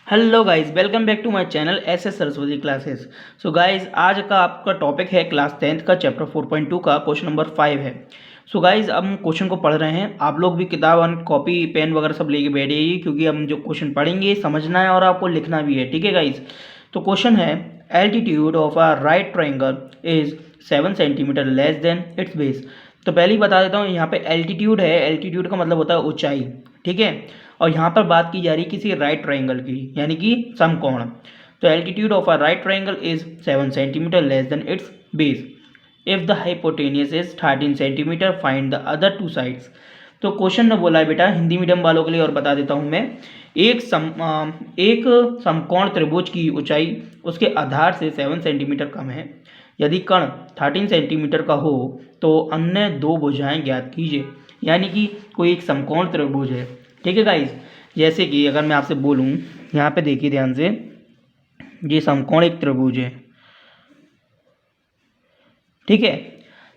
Hello guys, welcome back to my channel S S Saraswati classes. So guys, आज का आपका topic है class 10th का चैप्टर 4.2 का क्वेश्चन नंबर 5 है। सो गाइस, अब हम क्वेश्चन को पढ़ रहे हैं। आप लोग भी किताब और कॉपी पेन वगैरह सब लेके बैठिए, क्योंकि हम जो क्वेश्चन पढ़ेंगे समझना है और आपको लिखना भी है। ठीक है गाइस, तो क्वेश्चन है altitude of a right triangle is 7 centimetre less than it's base. तो पहले ही बता देता हूँ, यहाँ पे एल्टीट्यूड है। एल्टीट्यूड का मतलब होता है ऊंचाई। ठीक है, और यहाँ पर बात की जा रही है किसी राइट ट्राइंगल की, यानी कि समकोण। तो altitude of a right triangle is 7 centimetre less than it's base. If the hypotenuse is 13 centimetre find the other two sides. तो क्वेश्चन में बोला है बेटा, हिंदी मीडियम वालों के लिए और बता देता हूँ मैं। एक समकोण त्रिभुज की ऊंचाई उसके आधार से 7 सेंटीमीटर कम है। यदि कण 13 सेंटीमीटर का हो तो अन्य दो भुजाएं ज्ञात कीजिए। यानी कि कोई एक समकोण त्रिभुज है। ठीक है गाइस, जैसे कि अगर मैं आपसे बोलूं, यहाँ पे देखिए ध्यान से, ये समकोण एक त्रिभुज है। ठीक है,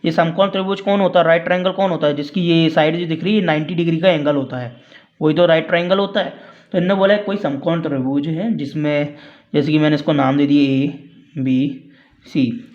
ये समकोण त्रिभुज कौन होता है? राइट ट्रायंगल कौन होता है? जिसकी ये साइड जो दिख रही है 90 डिग्री का एंगल होता है, वही तो राइट ट्रायंगल होता है। तो इन्होंने बोला है कोई समकोण त्रिभुज है जिसमें, जैसे कि मैंने इसको नाम दे दिए ए बी सी।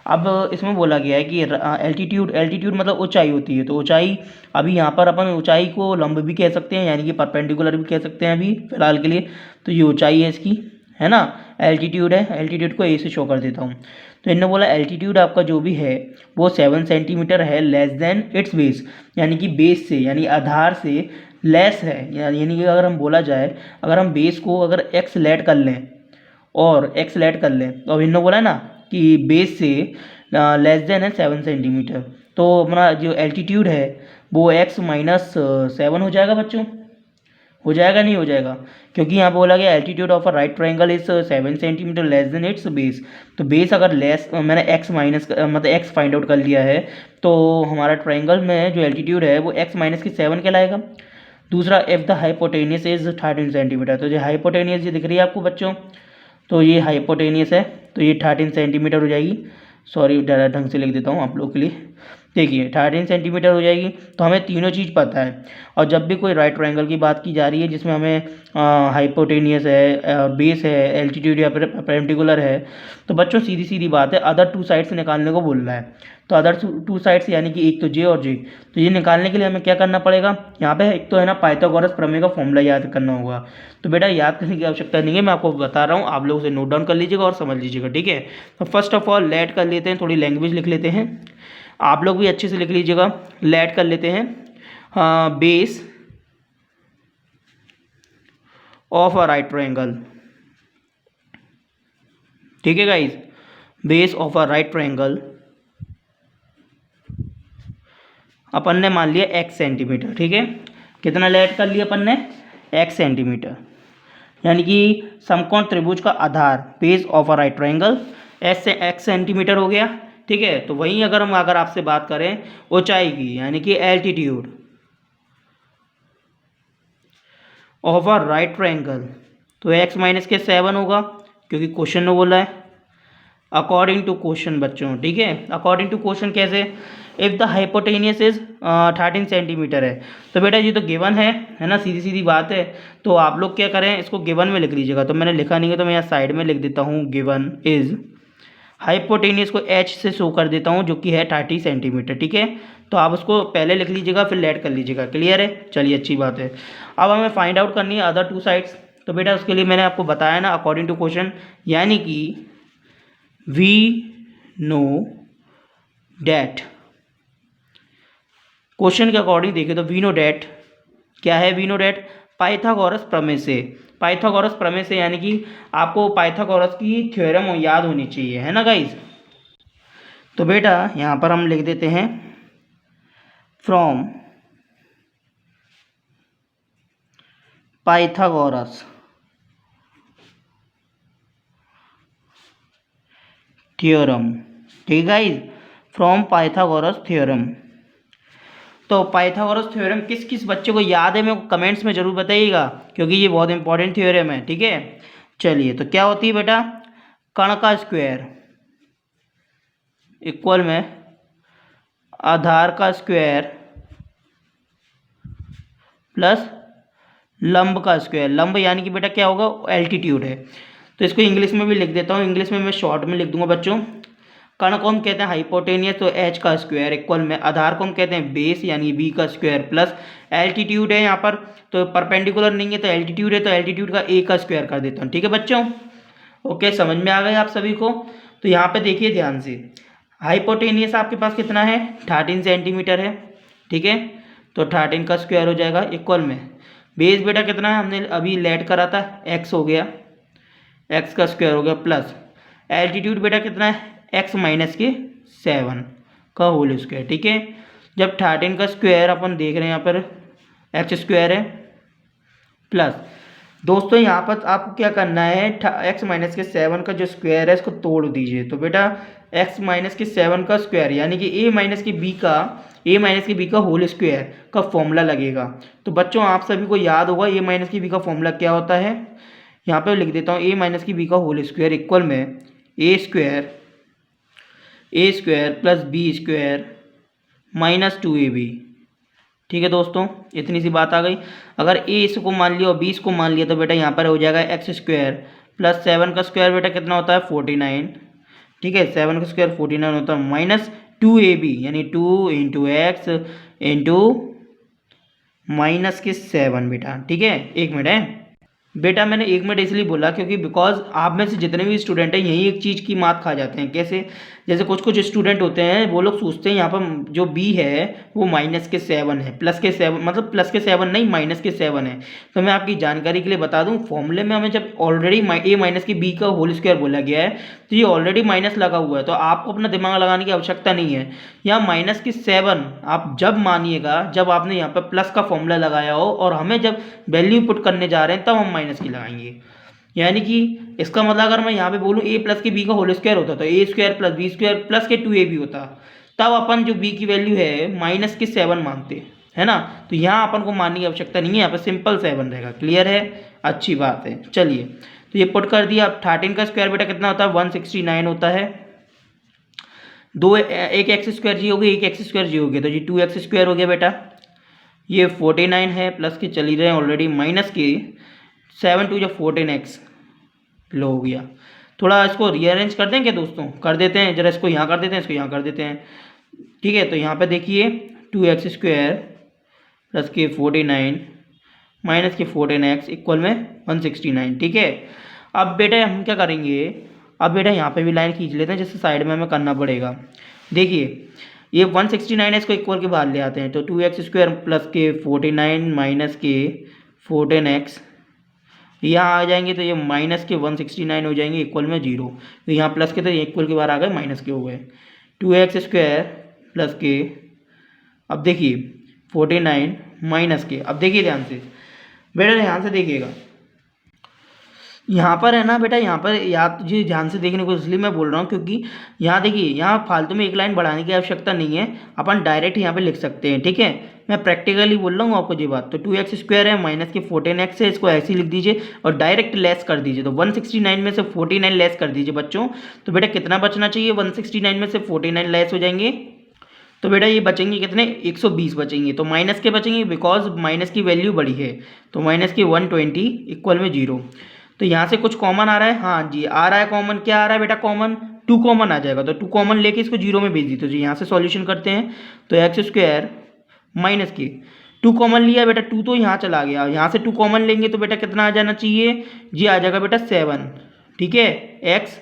अब इसमें बोला गया है कि एल्टीट्यूड, एल्टीट्यूड मतलब ऊंचाई होती है। तो ऊंचाई, अभी यहाँ पर अपन ऊंचाई को लंब भी कह सकते हैं, यानी कि परपेंडिकुलर भी कह सकते हैं अभी फिलहाल के लिए। तो ये ऊंचाई है इसकी, है ना। एल्टीट्यूड है, एल्टीट्यूड को ए से शो कर देता हूँ। तो इन्होंने बोला एल्टीट्यूड आपका जो भी है वो 7 सेंटीमीटर है लेस देन इट्स बेस, यानी कि बेस से, यानी आधार से लेस है। यानी कि अगर हम बोला जाए, अगर हम बेस को अगर एक्स लेट कर लें और एक्स लेट कर लें, तो अब इन्होंने बोला है ना कि बेस से लेस देन है 7 सेंटीमीटर। तो अपना जो एल्टीट्यूड है वो एक्स माइनस 7 हो जाएगा बच्चों। हो जाएगा नहीं हो जाएगा? क्योंकि यहाँ बोला गया altitude of a right triangle is 7 centimetre less than it's base. तो बेस अगर लेस, मैंने एक्स माइनस मतलब एक्स फाइंड आउट कर लिया है, तो हमारा ट्राइंगल में जो एल्टीट्यूड है वो एक्स माइनस की 7 कहलाएगा। दूसरा, if the hypotenuse is 13 centimetre. तो जो हाइपोटेनियस ये दिख रही है आपको बच्चों, तो ये हाइपोटेनियस है, तो ये 13 सेंटीमीटर हो जाएगी। सॉरी, ढंग से लिख देता हूँ आप लोगों के लिए। देखिए 13 सेंटीमीटर हो जाएगी। तो हमें तीनों चीज़ पता है। और जब भी कोई राइट ट्रायंगल की बात की जा रही है जिसमें हमें हाइपोटेनियस है, बेस है, एल्टीट्यूड या परपेंडिकुलर है, तो बच्चों सीधी सीधी बात है, अदर टू साइड्स निकालने को बोल रहा है। तो अदर टू साइड्स यानी कि एक तो जे और जे। तो ये निकालने के लिए हमें क्या करना पड़ेगा? यहाँ पे एक तो है ना पाइथागोरस प्रमेय का फॉर्मूला याद करना होगा। तो बेटा याद करने की आवश्यकता नहीं है, मैं आपको बता रहा हूँ, आप लोग उसे नोट डाउन कर लीजिएगा और समझ लीजिएगा। ठीक है, तो फर्स्ट ऑफ ऑल लेट कर लेते हैं, थोड़ी लैंग्वेज लिख लेते हैं। आप लोग भी अच्छे से लिख लीजिएगा। लेट कर लेते हैं, base of a right triangle. ठीक है guys, base of a right triangle अपन ने मान लिया x सेंटीमीटर। ठीक है, कितना लेट कर लिया अपन ने? x centimeter. यानी कि समकोण त्रिभुज का आधार base of a right triangle एस से x सेंटीमीटर हो गया। ठीक है, तो वहीं अगर आपसे बात करें ऊंचाई की, यानी कि altitude of a right triangle, तो x माइनस के 7 होगा, क्योंकि क्वेश्चन में बोला है अकॉर्डिंग टू क्वेश्चन बच्चों। ठीक है, अकॉर्डिंग टू क्वेश्चन कैसे? If the hypotenuse is 13 centimetre है, तो बेटा ये तो गिवन है ना, सीधी सीधी बात है। तो आप लोग क्या करें, इसको गिवन में लिख लीजिएगा। तो मैंने लिखा नहीं है, तो मैं यहाँ साइड में लिख देता हूँ, गिवन इज हाइपोटेनियस को h से शो कर देता हूँ, जो कि है 30 सेंटीमीटर। ठीक है, तो आप उसको पहले लिख लीजिएगा फिर लेट कर लीजिएगा। क्लियर है? चलिए अच्छी बात है। अब हमें फाइंड आउट करनी है अदर टू साइड्स। तो बेटा उसके लिए मैंने आपको बताया ना अकॉर्डिंग टू क्वेश्चन, यानी कि वी नो डैट, क्वेश्चन के अकॉर्डिंग देखें तो वी नो डैट क्या है? वी नो डैट पाइथागोरस प्रमेय से। पाइथागोरस प्रमेय से यानी कि आपको पाइथागोरस की थ्योरम याद होनी चाहिए, है ना गाइज। तो बेटा यहाँ पर हम लिख देते हैं फ्रॉम पाइथागोरस थ्योरम। ठीक है गाइज, फ्रॉम पाइथागोरस थ्योरम। तो पाइथागोरस थ्योरम किस किस बच्चे को याद है, मेरे को कमेंट्स में जरूर बताइएगा, क्योंकि ये बहुत इंपॉर्टेंट थ्योरम है। ठीक है, चलिए तो क्या होती है बेटा? कण का स्क्वायर इक्वल में आधार का स्क्वायर प्लस लंब का स्क्वायर, लंब यानी कि बेटा क्या होगा, एल्टीट्यूड है। तो इसको इंग्लिश में भी लिख देता हूँ, इंग्लिश में मैं शॉर्ट में लिख दूंगा बच्चों। कर्ण को हम कहते हैं हाइपोटेनियस, तो एच का स्क्वायर इक्वल में आधार को हम कहते हैं बेस यानी बी का स्क्वायर प्लस एल्टीट्यूड है यहाँ पर, तो परपेंडिकुलर नहीं है तो एल्टीट्यूड है, तो एल्टीट्यूड का ए का स्क्वायर कर देता हूँ। ठीक है बच्चों, ओके, समझ में आ गए आप सभी को। तो यहाँ पे देखिए ध्यान से, हाइपोटेनियस आपके पास कितना है, 13 सेंटीमीटर है। ठीक है, तो 13 का स्क्वायर हो जाएगा इक्वल में बेस बेटा कितना है, हमने अभी लेट करा था, एक्स हो गया, एक्स का स्क्वायर हो गया प्लस एल्टीट्यूड बेटा कितना है, एक्स माइनस के 7 का होल स्क्वायर। ठीक है, जब 13 का स्क्वायर अपन देख रहे हैं यहाँ पर एक्स स्क्वायर है प्लस, दोस्तों यहाँ पर आपको क्या करना है, एक्स माइनस के 7 का जो स्क्वायर है इसको तोड़ दीजिए। तो बेटा एक्स माइनस के 7 का स्क्वायर यानी कि ए माइनस के बी का होल स्क्वायर का फॉर्मूला लगेगा। तो बच्चों आप सभी को याद होगा ए माइनस की बी का फॉर्मूला क्या होता है, यहाँ पे लिख देता हूँ, ए माइनस की बी का होल स्क्वायर इक्वल में A square plus B square minus 2ab। ठीक है दोस्तों, इतनी सी बात आ गई। अगर ए इसको मान लिया और बी इसको मान लिया तो बेटा यहाँ पर हो जाएगा एक्स स्क्वायर प्लस 7 का स्क्वायर बेटा कितना होता है, 49। ठीक है, 7 का स्क्वायर 49 होता है माइनस 2ab यानी 2 इंटू एक्स इंटू माइनस के 7 बेटा। ठीक है, एक मिनट है बेटा, मैंने एक मिनट इसलिए बोला क्योंकि बिकॉज आप में से जितने भी स्टूडेंट हैं यही एक चीज़ की मात खा जाते हैं। कैसे, जैसे कुछ स्टूडेंट होते हैं वो लोग सोचते हैं यहाँ पर जो बी है वो माइनस के 7 है, प्लस के 7 मतलब प्लस के 7 नहीं माइनस के 7 है। तो मैं आपकी जानकारी के लिए बता दूं, फॉर्मूले में हमें जब ऑलरेडी ए माइनस की बी का होल स्क्वायर बोला गया है तो ये ऑलरेडी माइनस लगा हुआ है, तो आपको अपना दिमाग लगाने की आवश्यकता नहीं है। यहाँ माइनस की 7 आप जब मानिएगा जब आपने यहाँ पर प्लस का फॉर्मूला लगाया हो और हमें जब वैल्यू पुट करने जा रहे हैं तब हम माइनस की लगाएंगे। यानी कि इसका मतलब अगर मैं यहाँ पे बोलूँ ए प्लस के बी का होल स्क्वायर होता तो A square plus B square plus के 2ab होता, तब अपन जो बी की वैल्यू है माइनस के 7 मानते है ना। तो यहाँ अपन को मानने की आवश्यकता नहीं है, यहाँ पे सिंपल 7 रहेगा। क्लियर है, अच्छी बात है। चलिए, तो ये पुट कर दिया। अब 13 का स्क्वायर बेटा कितना होता है, 169 होता है। एक एक्स स्क्वायर जी हो गई, एक एक्स स्क्वायर जी हो गया, तो जी 2x स्क्वायर हो गया बेटा। ये 49 है प्लस के चल ही रहे हैं ऑलरेडी, माइनस के 7 2 14x लो हो गया। थोड़ा इसको रीअरेंज कर दें क्या दोस्तों, कर देते हैं जरा, इसको यहाँ कर देते हैं, इसको यहाँ कर देते हैं। ठीक है, तो यहाँ पे देखिए 2x स्क्वायर प्लस के 49 माइनस के 14x इक्वल में 169। ठीक है, अब बेटा हम क्या करेंगे, अब बेटा यहाँ पे भी लाइन खींच लेते हैं जिससे साइड में हमें करना पड़ेगा। देखिए ये 169 है, इसको इक्वल के बाहर ले आते हैं, तो 2x स्क्वायर प्लस के 49 माइनस के 14x यहाँ आ जाएंगे तो ये माइनस के 169 हो जाएंगे इक्वल में 0। तो यहाँ प्लस के तो ये इक्वल के बाहर आ गए, माइनस के हो गए। 2x स्क्वायर प्लस के, अब देखिए 49 माइनस के, अब देखिए ध्यान से बेटा, ध्यान से देखिएगा यहाँ पर है ना बेटा, यहाँ पर याद जी ध्यान से देखने को इसलिए मैं बोल रहा हूँ क्योंकि यहाँ देखिए यहाँ फालतू में एक लाइन बढ़ाने की आवश्यकता नहीं है, अपन डायरेक्ट यहाँ पे लिख सकते हैं। ठीक है, मैं प्रैक्टिकली बोल रहा हूँ आपको ये बात। तो 2x स्क्वायर है माइनस के 14x है, इसको ऐसे ही लिख दीजिए और डायरेक्ट लेस कर दीजिए। तो 169 में से 49 लेस कर दीजिए बच्चों, तो बेटा कितना बचना चाहिए, 169 में से 49 लेस हो जाएंगे तो बेटा ये बचेंगे कितने, 120 बचेंगे। तो माइनस के बचेंगे बिकॉज माइनस की वैल्यू बड़ी है, तो माइनस की 120 इक्वल में 0। तो यहाँ से कुछ कॉमन आ रहा है, हाँ जी आ रहा है कॉमन, क्या आ रहा है बेटा कॉमन, 2 कॉमन आ जाएगा। तो 2 कॉमन लेके इसको 0 में भेज दी। तो जी यहाँ से सॉल्यूशन करते हैं, तो एक्स स्क्वायर माइनस के 2 कॉमन लिया बेटा, 2 तो यहाँ चला गया, यहाँ से 2 कॉमन लेंगे तो बेटा कितना आ जाना चाहिए जी, आ जाएगा बेटा 7। ठीक है, एक्स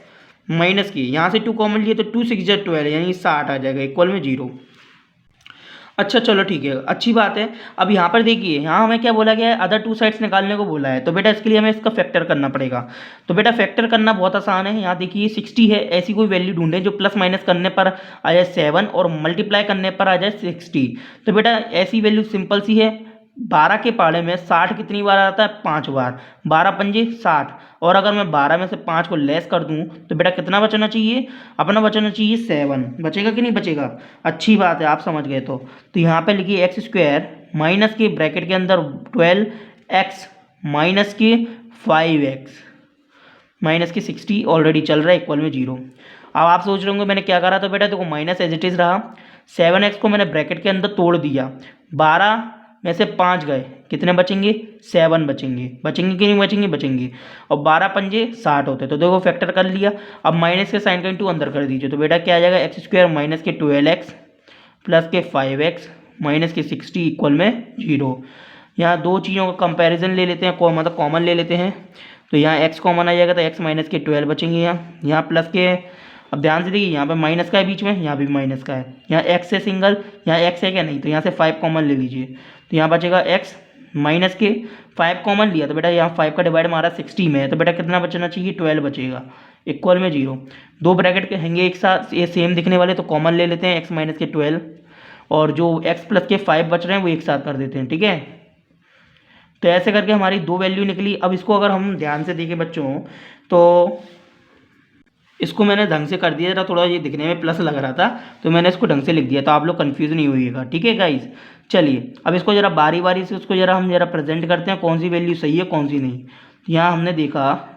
माइनस की यहाँ से 2 कॉमन लिए तो 2 6 12 यानी 60 आ जाएगा इक्वल में 0। अच्छा चलो ठीक है, अच्छी बात है। अब यहाँ पर देखिए, यहाँ हमें क्या बोला गया है, अदर 2 साइड्स निकालने को बोला है, तो बेटा इसके लिए हमें इसका फैक्टर करना पड़ेगा। तो बेटा फैक्टर करना बहुत आसान है। यहाँ देखिए 60 है, ऐसी कोई वैल्यू ढूंढें जो प्लस माइनस करने पर आ जाए 7 और मल्टीप्लाई करने पर आ जाए 60। तो बेटा ऐसी वैल्यू सिंपल सी है, 12 के पाड़े में 60 कितनी बार आता है, 5 बार, 12 पंजे 60, और अगर मैं 12 में से 5 को लेस कर दूं तो बेटा कितना बचना चाहिए, अपना बचना चाहिए 7। बचेगा कि नहीं बचेगा, अच्छी बात है, आप समझ गए। तो यहाँ पे लिखिए एक्स स्क्वायर माइनस के ब्रैकेट के अंदर 12x माइनस के 5x माइनस के 60 ऑलरेडी चल रहा है इक्वल में 0। अब आप सोच रहे होंगे मैंने क्या करा, तो बेटा देखो माइनस एज इट इज़ रहा, 7x को मैंने ब्रैकेट के अंदर तोड़ दिया, 12 में से 5 गए, कितने बचेंगे? 7 बचेंगे। बचेंगे कि नहीं बचेंगे? बचेंगे। और 12 पंजे 60 होते हैं। तो देखो फैक्टर कर लिया। अब माइनस के साइन का इंटू अंदर कर दीजिए, तो बेटा क्या आ जाएगा? एक्स स्क्वायर माइनस के 12x प्लस के 5x माइनस के 60 इक्वल में 0। यहाँ दो चीज़ों का कंपैरिजन ले लेते हैं, मतलब कॉमन ले लेते हैं। तो यहाँ x कॉमन आ जाएगा, तो x माइनस के 12 बचेंगे। यहाँ प्लस के, अब ध्यान से देखिए यहाँ पे माइनस का है बीच में, यहाँ भी माइनस का है। यहाँ x से सिंगल, यहाँ x है क्या? नहीं, तो यहाँ से 5 कॉमन ले लीजिए, तो यहाँ बचेगा x माइनस के 5 कॉमन लिया, तो बेटा यहाँ 5 का डिवाइड हमारा 60 में है, तो बेटा कितना बचना चाहिए? 12 बचेगा, इक्वल में 0। दो ब्रैकेट के हैंगे एक साथ, ये सेम दिखने वाले, तो कॉमन ले लेते हैं x माइनस के 12, और जो x प्लस के 5 बच रहे हैं वो एक साथ कर देते हैं, ठीक है। तो ऐसे करके हमारी दो वैल्यू निकली। अब इसको अगर हम ध्यान से देखें बच्चों, तो इसको मैंने ढंग से कर दिया था, थोड़ा ये दिखने में प्लस लग रहा था, तो मैंने इसको ढंग से लिख दिया, तो आप लोग कंफ्यूज नहीं होइएगा, ठीक है गाइस। चलिए अब इसको जरा बारी बारी से उसको जरा हम जरा प्रेजेंट करते हैं, कौन सी वैल्यू सही है कौन सी नहीं। यहाँ हमने देखा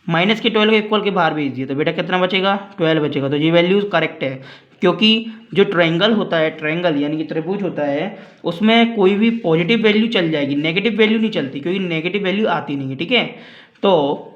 माइनस के 12 को इक्वल के बाहर भेज दिए, तो बेटा कितना बचेगा? 12 बचेगा। तो ये वैल्यू करेक्ट है, क्योंकि जो ट्रायंगल होता है, ट्रायंगल यानी कि त्रिभुज होता है, उसमें कोई भी पॉजिटिव वैल्यू चल जाएगी, नेगेटिव वैल्यू नहीं चलती, क्योंकि नेगेटिव वैल्यू आती नहीं है, ठीक है। तो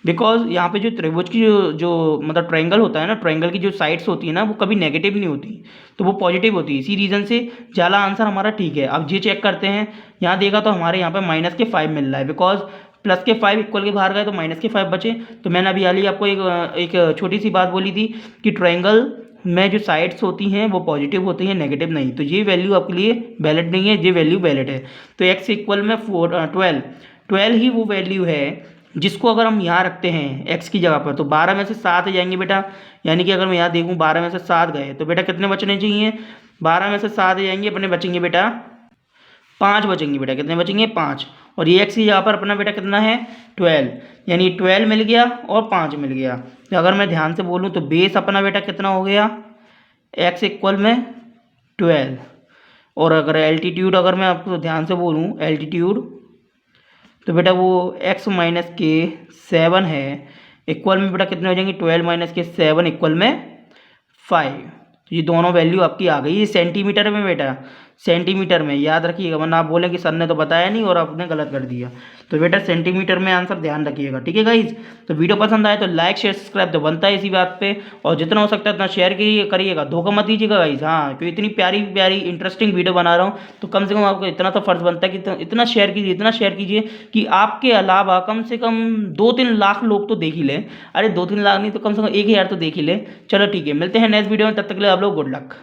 बिकॉज यहाँ पे जो त्रिभुज की जो मतलब ट्रायंगल होता है ना, ट्रायंगल की जो साइड्स होती है ना, वो कभी नेगेटिव नहीं होती, तो वो पॉजिटिव होती है। इसी रीज़न से जाला आंसर हमारा ठीक है। अब ये चेक करते हैं, यहाँ देखा तो हमारे यहाँ पे माइनस के 5 मिल रहा है, बिकॉज प्लस के 5 इक्वल के बाहर गए तो माइनस के 5 बचे। तो मैंने अभी हाल ही आपको एक छोटी सी बात बोली थी कि ट्रायंगल में जो साइड्स होती हैं वो पॉजिटिव होती हैं, नेगेटिव नहीं। तो ये वैल्यू आपके लिए वैलिड नहीं है, ये वैल्यू वैलिड है। तो x इक्वल में 12 ही वो वैल्यू है जिसको अगर हम यहाँ रखते हैं x की जगह पर, तो 12 में से 7 जाएंगे बेटा। यानी कि अगर मैं यहाँ देखूँ 12 में से 7 गए, तो बेटा कितने बचने चाहिए? 12 में से 7 जाएंगे, अपने बचेंगे बेटा 5 बचेंगे बेटा। कितने बचेंगे? 5। और ये x की जगह पर अपना बेटा कितना है? 12। यानी 12 मिल गया और 5 मिल गया। तो अगर मैं ध्यान से बोलूँ तो बेस अपना बेटा कितना हो गया? x इक्वल में 12। और अगर एल्टीट्यूड अगर मैं आपको ध्यान से बोलूँ एल्टीट्यूड, तो बेटा वो x माइनस के 7 है, इक्वल में बेटा कितने हो जाएंगे? 12 माइनस के 7 इक्वल में 5। तो ये दोनों वैल्यू आपकी आ गई। ये सेंटीमीटर में बेटा, सेंटीमीटर में याद रखिएगा, वरना आप बोलें कि सर ने तो बताया नहीं और आपने गलत कर दिया। तो बेटा सेंटीमीटर में आंसर ध्यान रखिएगा, ठीक है गाइज। तो वीडियो पसंद आए तो लाइक शेयर सब्सक्राइब तो बनता है इसी बात पे, और जितना हो सकता है उतना शेयर करिएगा, धोखा मत दीजिएगा गाइज। हाँ, क्योंकि इतनी प्यारी प्यारी इंटरेस्टिंग वीडियो बना रहा हूँ, तो कम से कम आपको इतना तो फर्ज बनता है कि इतना शेयर कीजिए, इतना शेयर कीजिए कि आपके अलावा कम से कम 2-3 लाख लोग तो देख ही लें। अरे 2-3 लाख नहीं तो कम से कम 1000 तो देख ही लें। चलो ठीक है, मिलते हैं नेक्स्ट वीडियो में, तब तक के लिए आप लोग गुड लक।